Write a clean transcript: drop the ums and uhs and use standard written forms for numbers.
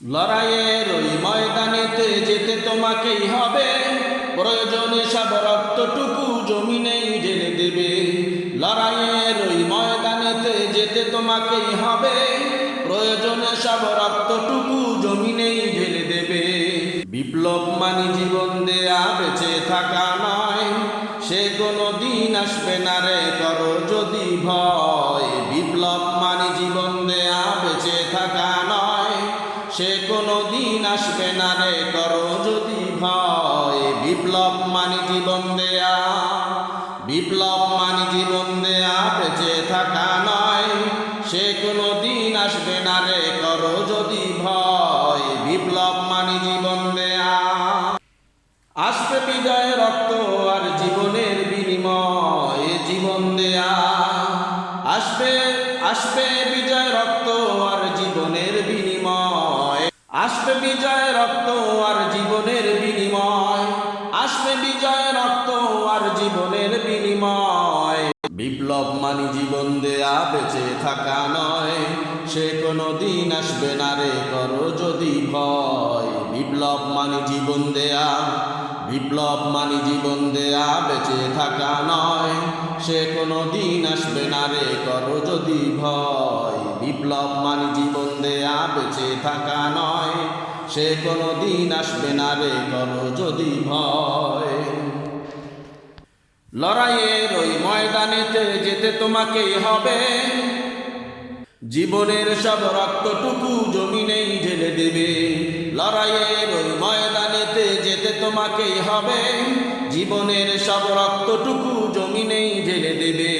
লড়াইয়ের ওই ময়দানেতে যেতে তোমাকেই হবে, প্রয়োজনে সব রক্তটুকু জমিনেই ঢেলে দেবে। লড়াইয়ের ওই ময়দানেতে যেতে তোমাকেই হবে, প্রয়োজনে সব রক্তটুকু জমিনেই ঢেলে দেবে। বিপ্লব মানে জীবন দেয়া বেঁচে থাকা নয়, সে কোনো দিন আসবে না রে করো যদি ভয়। বিপ্লব মানে জীবন দেয়া বেঁচে থাকা নয়, সে কোনো দিন আসবে না রে করো যদি ভয়। বিপ্লব মানে জীবন দেয়া, বিপ্লব মানে জীবন দেয়া বেঁচে থাকা নয়, সে কোনো দিন আসবে না রে করো যদি ভয়। বিপ্লব মানে জীবন দেয়া। আসবে বিজয় রক্ত আর জীবনের বিনিময়, জীবন দেয়া। আসবে আসবে বিজয় রক্ত আর জীবনের বিনিময়, আসবে বিজয় রক্ত আর জীবনের বিনিময়, আসবে বিজয় রক্ত আর জীবনের বিনিময়। বিপ্লব মানে জীবন দেয়া বেঁচে থাকা নয়, সে কোনো দিন আসবে না রে করো যদি ভয়। বিপ্লব মানে জীবন দেয়া, বিপ্লব মানে জীবন দেয়া বেঁচে থাকা নয়, সে কোনো দিন আসবে না রে করো যদি ভয়। বিপ্লব মানে জীবন দেয়া বেঁচে থাকা নয়, সে কোনো দিন আসবে না রে করো যদি ভয়। লড়াইয়ের ওই ময়দানেতে যেতে তোমাকেই হবে, জীবনের সব রক্তটুকু জমিনেই ঢেলে দেবে। লড়াইয়ের ওই ময়দানেতে যেতে তোমাকেই হবে, জীবনের সব রক্তটুকু জমিনেই ঢেলে দেবে।